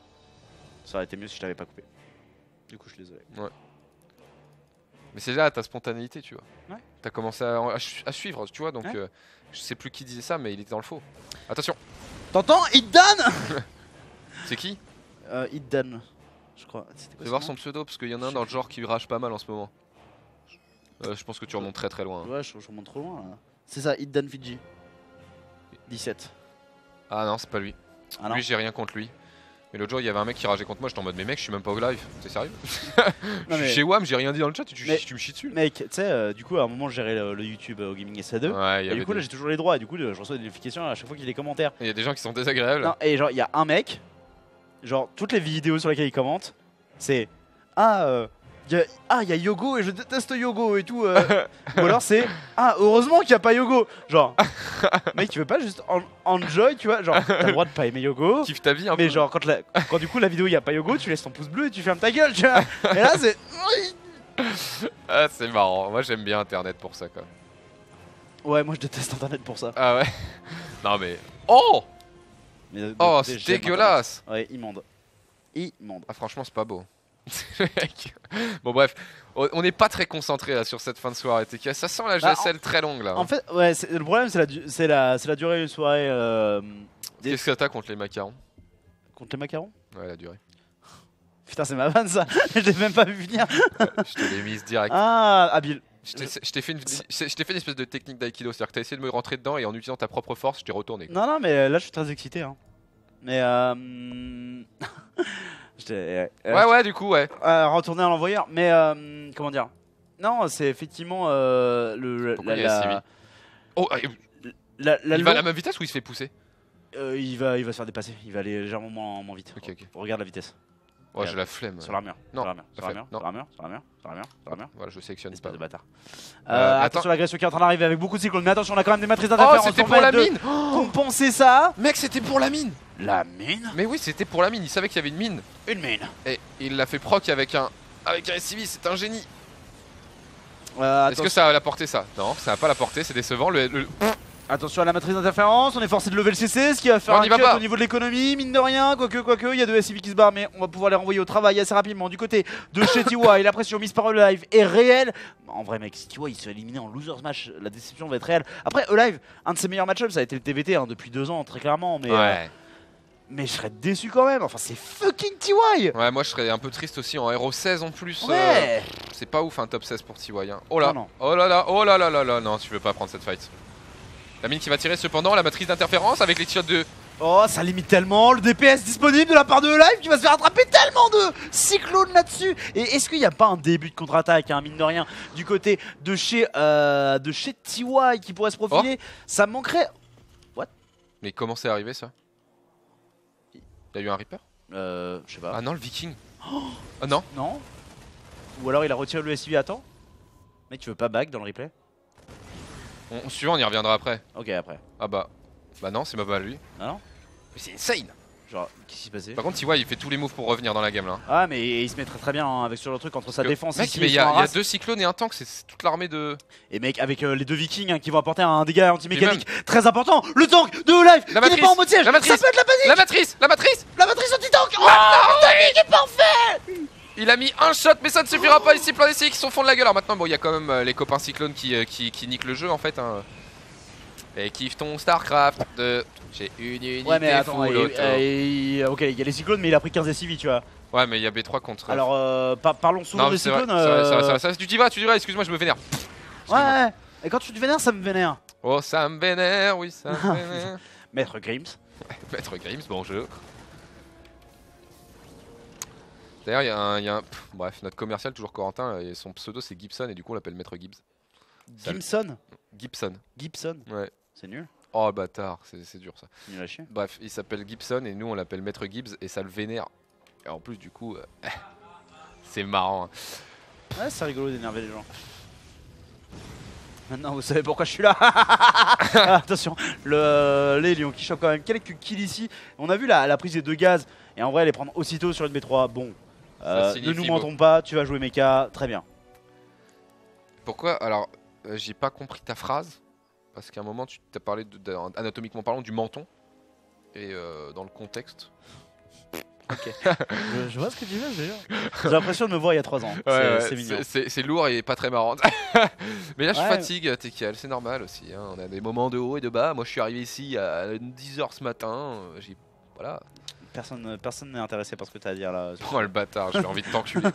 Ça aurait été mieux si je t'avais pas coupé. Du coup, je suis désolé. Mais c'est là ta spontanéité, tu vois. Ouais. T'as commencé à suivre, tu vois, donc Ouais. je sais plus qui disait ça, mais il était dans le faux. Attention, T'entends Hidden c'est qui? Hidden, je crois. C'était Je quoi vais voir nom son pseudo, parce qu'il y en a Je un sais dans le plus. genre qui rage pas mal en ce moment. Je pense que tu remontes très très loin. Ouais, je remonte trop loin là. C'est ça, Hidden Fiji. 17. Ah non, c'est pas lui. Ah non. Lui, j'ai rien contre lui. Mais l'autre jour, il y avait un mec qui rageait contre moi, j'étais en mode, mais mec, je suis même pas au live, t'es sérieux? Je suis chez WAM, j'ai rien dit dans le chat, tu me chies dessus. Mec, tu sais, du coup, à un moment, je gérais le YouTube au Gaming SA2. Ouais, il y Et avait du coup, là, des- j'ai toujours les droits. Et du coup, je reçois des notifications à chaque fois qu'il y a des commentaires. il y a des gens qui sont désagréables. Non, et genre, il y a un mec, genre, toutes les vidéos sur lesquelles il commente, c'est il y a Yogo et je déteste Yogo et tout. Ou alors c'est heureusement qu'il n'y a pas Yogo. Genre, mec, tu veux pas juste enjoy, tu vois? Genre, t'as le droit de pas aimer Yogo. Kiffe ta vie un peu. Mais genre, quand du coup la vidéo il n'y a pas Yogo, tu laisses ton pouce bleu et tu fermes ta gueule, tu vois. Et là, c'est. Ah, c'est marrant, moi j'aime bien internet pour ça quoi. Ouais, moi je déteste internet pour ça. Ah ouais. Non mais. Oh. Mais de Oh, côté, c'est j'aime dégueulasse. Internet. Ouais, immonde. Immonde. Ah franchement c'est pas beau. Bon bref, on n'est pas très concentré là sur cette fin de soirée. Ça sent la Bah, GSL très longue là. En fait, ouais, le problème c'est la durée d'une soirée. Qu'est-ce que t'as contre les macarons? Contre les macarons? Ouais, la durée. Putain, c'est ma vanne ça. Je l'ai même pas vu venir. Je te l'ai mise direct. Habile. Je t'ai fait une espèce de technique d'aïkido, c'est-à-dire que t'as essayé de me rentrer dedans et en utilisant ta propre force, je t'ai retourné. Non, non, mais là je suis très excité. Hein. Mais Ouais, du coup, ouais. Retourner à l'envoyeur. Mais comment dire? Non, c'est effectivement Pourquoi il y a Simi Oh, il va à la même vitesse ou il se fait pousser? Il va se faire dépasser. Il va aller légèrement moins vite. Ok. Regarde la vitesse. Ouais, j'ai la flemme. Sur l'armure. Non, Sur l'armure. Sur la l'armure. flemme. Sur l'armure. Sur l'armure. Sur l'armure. Sur l'armure. Voilà, je sélectionne Espèce pas. de bâtard. attends. Attention à l'agression qui est en train d'arriver avec beaucoup de cyclones. Mais attention, on a quand même des matrices d'interférence. Oh, c'était On pour va la de mine. Compenser ça. Mec, c'était pour la mine. La mine. Mais oui, c'était pour la mine. Il savait qu'il y avait une mine. Une mine. Et il l'a fait proc avec un SCV. C'est un génie. Est-ce Attention. que ça va l'apporter ça? Non, ça va pas l'apporter. C'est décevant. Attention à la matrice d'interférence, on est forcé de lever le CC, ce qui va faire On un y va cut pas. au niveau de l'économie, mine de rien, quoique, il y a deux SCV qui se barrent, mais on va pouvoir les renvoyer au travail assez rapidement du côté de chez TY, et la pression mise par Live est réelle. En vrai mec, si TY il se fait éliminer en losers match, la déception va être réelle. Après Live, un de ses meilleurs match-ups, ça a été le TVT hein, depuis 2 ans, très clairement, mais, mais je serais déçu quand même, enfin c'est fucking TY. Ouais, moi je serais un peu triste aussi en Hero 16 en plus. Ouais. C'est pas ouf un top 16 pour TY. Hein. Oh là, Non, non. oh là là, oh là là là là, non, tu veux pas prendre cette fight. La mine qui va tirer cependant, la matrice d'interférence avec les tirs de... Oh, ça limite tellement le DPS disponible de la part de Live qui va se faire attraper tellement de cyclones là-dessus. Et est-ce qu'il n'y a pas un début de contre-attaque, hein, mine de rien, du côté de chez TY qui pourrait se profiler? Ça me manquerait. Mais comment c'est arrivé ça? Il y a eu un Reaper? Je sais pas. Ah non, le Viking. Ah non. Non. Ou alors il a retiré le SUV à temps. Mec, tu veux pas back dans le replay? Suivant, on y reviendra après. Ok, après. Ah bah. Bah non, c'est pas mal lui. Ah non? Mais c'est insane. Genre, qu'est-ce qui s'est passé? Par contre, TY il fait tous les moves pour revenir dans la game là. Ah, mais il se met très bien hein, avec sur le truc entre sa défense mec, ici mais et il y son a Haras. 2 cyclones et un tank, c'est toute l'armée de... Et mec, avec les 2 vikings hein, qui vont apporter un dégât anti-mécanique très important. Le tank de Live qui n'est pas en mode siège. La matrice, ça peut être la panique. La matrice, la matrice. La matrice anti-tank. Oh, la panique est parfait. Il a mis un shot mais ça ne suffira pas ici, plein d'essais qui sont fond de la gueule. Alors maintenant bon il y a quand même les copains cyclones qui niquent le jeu en fait hein. Et kiffe ton Starcraft de... J'ai une unité ouais mais attends, full auto. ok il y a les cyclones mais il a pris 15 SCV tu vois. Ouais mais il y a B3 contre... Alors parlons souvent des cyclones. Tu diras, excuse-moi je me vénère. Ouais et quand tu te vénères ça me vénère. Oh ça me vénère, oui ça me vénère. Maître Grims. Maître Grims, bonjour. D'ailleurs il y a un... Bref, notre commercial toujours Corentin, et son pseudo c'est Gibson et du coup on l'appelle Maître Gibbs. Gibson. Gibson. Ouais. C'est nul. Oh bâtard, c'est dur ça. Nul à chier. Bref, il s'appelle Gibson et nous on l'appelle Maître Gibbs et ça le vénère. Et en plus du coup, c'est marrant. Hein. Ouais c'est rigolo d'énerver les gens. Maintenant vous savez pourquoi je suis là. Attention, les lions qui chopent quand même quelques kills ici. On a vu la prise des 2 gaz et en vrai les prendre aussitôt sur une B3, bon. Ne nous mentons pas, tu vas jouer mecha, très bien. Pourquoi? Alors, j'ai pas compris ta phrase. Parce qu'à un moment tu t'as parlé anatomiquement parlant du menton. Et dans le contexte. Ok. je vois ce que tu veux, j'ai l'impression de me voir il y a 3 ans. C'est mignon. C'est lourd et pas très marrant. Mais là je fatigue, TKL, c'est normal aussi. Hein. On a des moments de haut et de bas. Moi je suis arrivé ici à 10h ce matin. Voilà. Personne n'est intéressé par ce que tu as à dire là. Oh le bâtard, j'ai envie de t'enculer.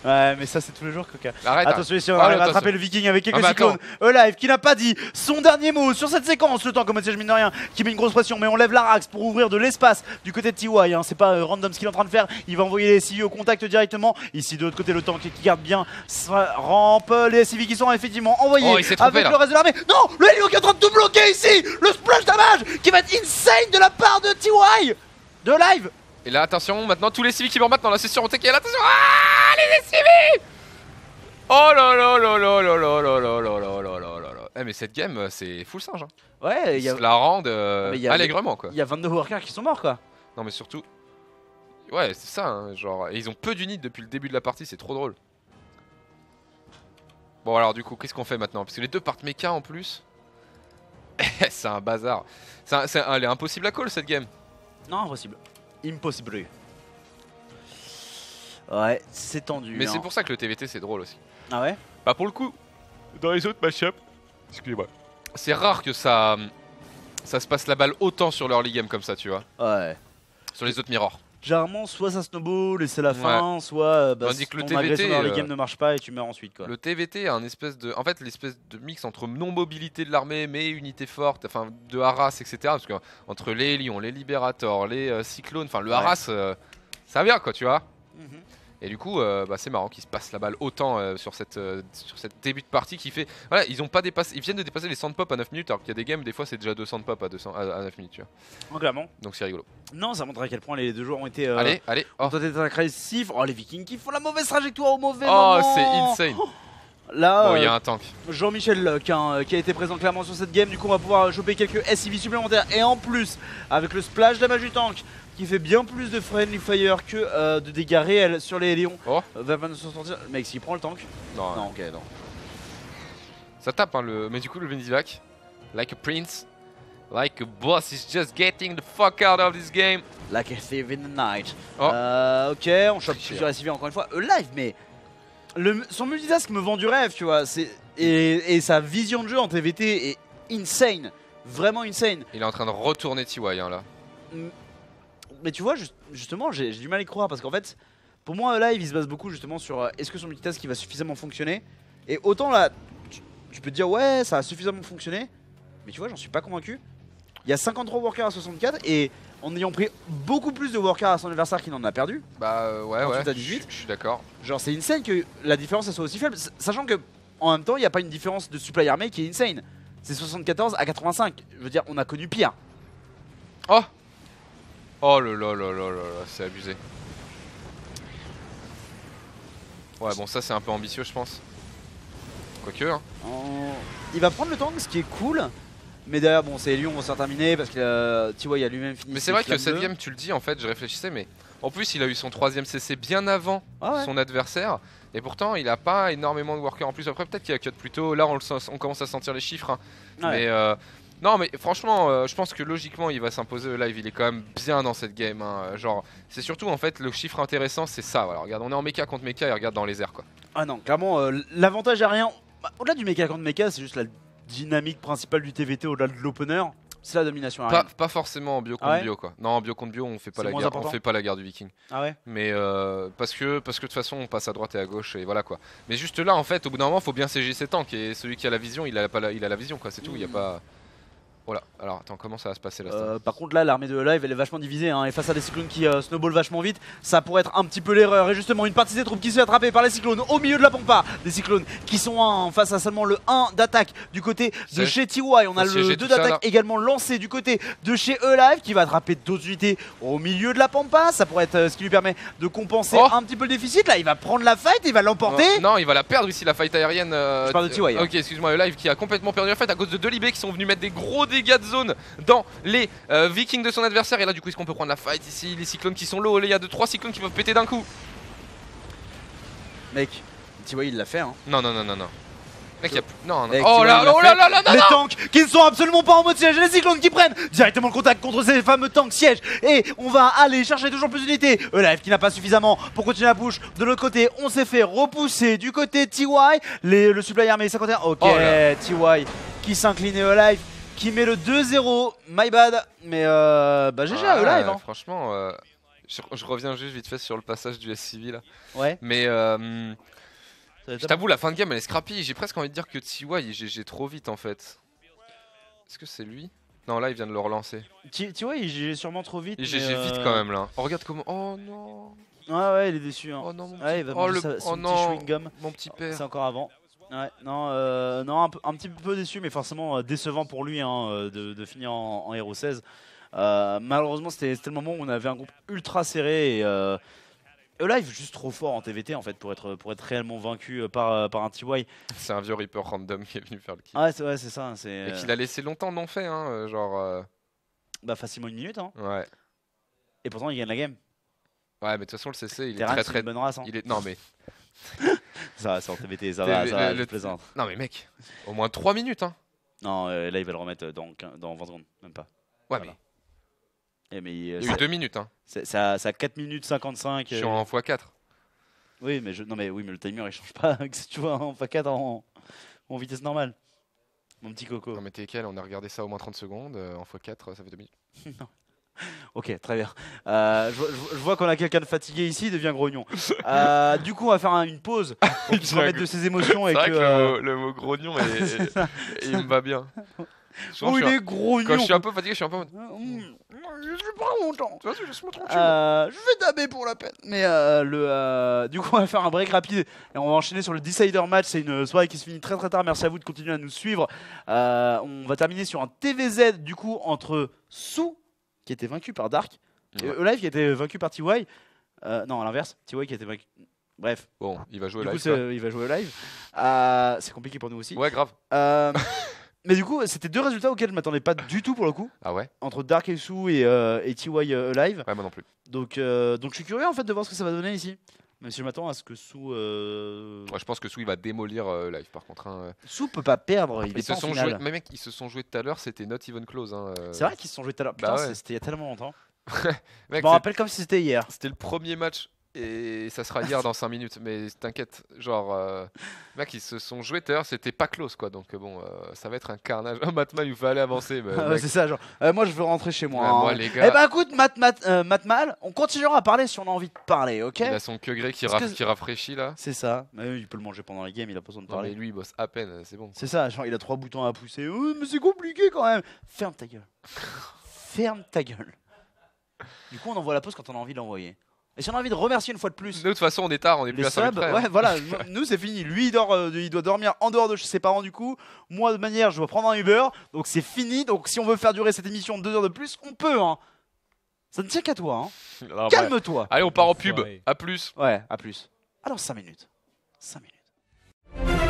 Ouais, mais ça c'est tous les jours, Coca. Arrête. Attention, ici on arrive à attraper le Viking avec quelques cyclones. Live qui n'a pas dit son dernier mot sur cette séquence. Le temps comme siège mine de rien qui met une grosse pression, mais on lève l'Arax pour ouvrir de l'espace du côté de TY. Hein. C'est pas random ce qu'il est en train de faire. Il va envoyer les SCV au contact directement. Ici de l'autre côté, le tank qui garde bien sa rampe. Les SCV qui sont effectivement envoyés avec le reste de l'armée. Non, le Helio qui est en train de tout bloquer ici. Le splash damage qui va être insane de la part de TY. De Live. Et là attention, maintenant tous les civils qui vont maintenant là c'est sûr on TKL, attention. Ah les civils. Oh là là là là là là là là là là là là là. Eh mais cette game c'est full singe hein. Ouais, il y a... la rendent allègrement quoi. Il y a 22 workers qui sont morts quoi. Non mais surtout... Ouais c'est ça hein, genre... Et ils ont peu d'units depuis le début de la partie, c'est trop drôle. Bon alors du coup qu'est-ce qu'on fait maintenant? Parce que les 2 partent mecha en plus. C'est un bazar. Elle est impossible à call cette game. Non, impossible. Impossible. Ouais, c'est tendu. Mais c'est pour ça que le TVT c'est drôle aussi. Ah ouais? Bah pour le coup, dans les autres match-up, excusez-moi, c'est rare que ça se passe la balle autant sur l'early game comme ça, tu vois. Ouais. Sur les autres mirrors. Généralement, soit ça snowball et c'est la fin, soit tandis que le ton agression TVT, dans les games ne marche pas et tu meurs ensuite quoi. Le TVT a un espèce de, en fait, l'espèce de mix entre non-mobilité de l'armée mais unité forte, enfin de Haras, etc. Parce que entre les lions, les libérators, les cyclones, enfin le Haras, ça vient quoi, tu vois. Et du coup, c'est marrant qu'ils se passent la balle autant sur cette début de partie qui fait... Voilà, ils viennent de dépasser les 100 pop à 9 minutes alors qu'il y a des games, des fois c'est déjà 200 pop à 9 minutes, tu vois. Non, clairement. Donc c'est rigolo. Non, ça montre à quel point les 2 joueurs ont été... allez, ont été agressifs. Oh, les Vikings qui font la mauvaise trajectoire au mauvais moment. Oh, c'est insane. Là, bon, il y a un tank. Jean-Michel Luck qui a été présent clairement sur cette game. Du coup, on va pouvoir choper quelques SCV supplémentaires. Et en plus, avec le splash damage du tank qui fait bien plus de friendly fire que de dégâts réels sur les lions. Oh. Va nous sortir. Mec, s'il prend le tank. Non, non, ok, non. Ça tape, hein, mais du coup, le Venislac, like a prince, like a boss, is just getting the fuck out of this game. Like a thief in the night. Oh. Ok, on chope plusieurs SCV encore une fois. Live, mais. Son multitask me vend du rêve, tu vois. Et sa vision de jeu en TVT est insane. Vraiment insane. Il est en train de retourner TY hein, là. Mais tu vois, justement, j'ai du mal à y croire parce qu'en fait, pour moi, Live il se base beaucoup justement sur est-ce que son multitask qui va suffisamment fonctionner. Et autant là, tu peux te dire, ouais, ça a suffisamment fonctionné. Mais tu vois, j'en suis pas convaincu. Il y a 53 workers à 64 et en ayant pris beaucoup plus de workers à son adversaire qu'il en a perdu. Bah ouais, 38 à je 18. suis d'accord. Genre c'est insane que la différence elle soit aussi faible, sachant que en même temps il n'y a pas une différence de supply armée qui est insane. C'est 74 à 85. Je veux dire, on a connu pire. Oh oh là là là là là, c'est abusé. Ouais, bon, ça c'est un peu ambitieux, je pense. Quoique, hein. Il va prendre le temps, ce qui est cool. Mais derrière, bon, ces lions vont se faire terminer parce que T.Y a lui-même fini. Mais c'est vrai que cette game, tu le dis, en fait, je réfléchissais, mais en plus, il a eu son 3ème CC bien avant son adversaire. Et pourtant, il a pas énormément de workers en plus. Après, peut-être qu'il a cut plus tôt. Là, on commence à sentir les chiffres. Hein. Ouais. Mais non, mais franchement, je pense que logiquement, il va s'imposer live. Il est quand même bien dans cette game. Hein. Genre, c'est surtout en fait le chiffre intéressant, c'est ça. Voilà, regarde, on est en mecha contre mecha et regarde dans les airs, quoi. Ah non, clairement, l'avantage aérien, au-delà du mecha contre mecha, c'est juste la dynamique principale du TVT au-delà de l'opener. C'est la domination aérienne. Pas forcément en bio contre bio, quoi. Non, en bio contre bio, on fait pas la guerre. On fait pas la guerre du Viking. Ah ouais. Mais parce que de toute façon, on passe à droite et à gauche et voilà quoi. Mais juste là, en fait, au bout d'un moment, faut bien CG ses tanks et celui qui a la vision, il a la vision, quoi. C'est tout. Il y a pas. Voilà, alors attends, comment ça va se passer là par contre là l'armée de Live elle est vachement divisée hein, et face à des cyclones qui snowball vachement vite, ça pourrait être un petit peu l'erreur. Et justement une partie des troupes qui se fait attraper par les cyclones au milieu de la pampa. Des cyclones qui sont face à seulement le 1 d'attaque du côté de chez TY. On a le 2 d'attaque également lancé du côté de chez E-Live qui va attraper d'autres unités au milieu de la pampa. Ça pourrait être ce qui lui permet de compenser un petit peu le déficit. Là il va prendre la fight, il va l'emporter. Non, il va la perdre ici la fight aérienne. Je parle de TY. Ok, excuse-moi, E-Live qui a complètement perdu la fight à cause de 2 libés qui sont venus mettre des gros dégâts de zone dans les Vikings de son adversaire. Et là du coup est-ce qu'on peut prendre la fight ici? Les cyclones qui sont low, il y a 2-3 cyclones qui peuvent péter d'un coup. Mec, TY il l'a fait hein. Non. Mec, non. Mec, oh là là. Les tanks qui ne sont absolument pas en mode siège. Les cyclones qui prennent directement le contact contre ces fameux tanks sièges. Et on va aller chercher toujours plus d'unités. E-Live qui n'a pas suffisamment pour continuer la push. De l'autre côté, on s'est fait repousser du côté TY. Le supply armé 51. Ok, TY qui s'incline et E-Live qui met le 2-0. My bad. Mais bah GG à E-Live hein. Franchement, je reviens juste vite fait sur le passage du SCV là. Ouais. Mais je t'avoue, la fin de game elle est scrappy. J'ai presque envie de dire que TY il GG trop vite en fait. Est-ce que c'est lui? Non, là il vient de le relancer. TY il GG sûrement trop vite. Il GG vite quand même là. Oh, regarde comment. Oh non. Ouais, il est déçu. Hein. Oh non, mon petit... il va manger son petit chewing-gum. Mon petit père. C'est encore avant. Ouais, non, un petit peu déçu, mais forcément décevant pour lui hein, de finir en Hero 16. Malheureusement, c'était le moment où on avait un groupe ultra serré et E-Live juste trop fort en TVT en fait pour être réellement vaincu par un TY. C'est un vieux Reaper random qui est venu faire le kill. Ah ouais, c'est ça. Et qu'il a laissé longtemps non fait, hein, genre. Bah facilement une minute. Hein. Ouais. Et pourtant il gagne la game. Ouais, mais de toute façon le CC il est Terran, très une bonne race. Hein. Il est non mais. Ça va, c'est en TVT, ça va, je plaisante. Non mais mec, au moins 3 minutes hein. Non, là il va le remettre dans 20 secondes, même pas. Ouais voilà. mais il y a eu 2 minutes hein. C'est à 4 minutes 55. Je suis en x4. Oui, mais le timer il change pas, tu vois, en x4 en vitesse normale. Mon petit coco. Non mais t'es quel? On a regardé ça au moins 30 secondes, en x4 ça fait 2 minutes. Non. Ok, très bien. Je vois qu'on a quelqu'un de fatigué ici, il devient grognon. Du coup, on va faire une pause pour qu'il se remette de ses émotions. C'est vrai que le mot grognon, il me va bien. Oh, il est grognon. Quand je suis un peu fatigué, je suis un peu... Je suis pas content. Laisse-moi tranquille. Je vais daber pour la peine. Mais du coup, on va faire un break rapide et on va enchaîner sur le Decider match. C'est une soirée qui se finit très très tard. Merci à vous de continuer à nous suivre. On va terminer sur un TVZ du coup entre Sou qui était vaincu par Dark et E-Live qui était vaincu par TY. Non, à l'inverse, TY qui était vaincu. Bref. Bon, il va jouer live. Il va jouer live. C'est compliqué pour nous aussi. Ouais, grave. Mais du coup, c'était deux résultats auxquels je m'attendais pas du tout pour le coup. Ah ouais. Entre Dark et Sou et TY live. Ouais, moi non plus. Donc je suis curieux en fait de voir ce que ça va donner ici. Même si je m'attends à ce que Sou. Ouais, je pense que Sou il va démolir live par contre. Hein. Sou peut pas perdre. Ils se sont joués. Mais mec, ils se sont joués tout à l'heure. C'était not even close. Hein. C'est vrai qu'ils se sont joués tout à l'heure. Putain, c'était il y a tellement longtemps. Mec, je me rappelle comme si c'était hier. C'était le premier match Et ça sera hier dans 5 minutes, mais t'inquiète, genre, mec, ils se sont joués tout à l'heure, c'était pas close quoi, donc bon, ça va être un carnage. Oh, Matmal, il fallait avancer. Mais, Ouais, c'est ça, genre, moi je veux rentrer chez moi. Ouais, hein. moi, les gars- Eh bah écoute, Matmal, on continuera à parler si on a envie de parler, ok? il a son queue gré qui, Parce que- qui rafraîchit là. C'est ça, mais il peut le manger pendant les games, il a pas besoin de Non, mais parler. lui, il bosse à peine, c'est bon. C'est ça, genre il a 3 boutons à pousser. Oh, mais c'est compliqué quand même. Ferme ta gueule. Ferme ta gueule. Du coup, on envoie la pause quand on a envie de l'envoyer. Et si on a envie de remercier une fois de plus De toute façon, on est tard, on est plus les à 5 subs, minutes près, hein. ouais, voilà, nous c'est fini. Lui, il doit dormir en dehors de chez ses parents du coup. Moi, de manière, je dois prendre un Uber, donc c'est fini. Donc si on veut faire durer cette émission 2 heures de plus, on peut. Hein. Ça ne tient qu'à toi. Hein. Alors, ouais. Calme-toi. Allez, on part en pub. Enfoiré. À plus. Ouais, à plus. Alors 5 minutes. 5 minutes.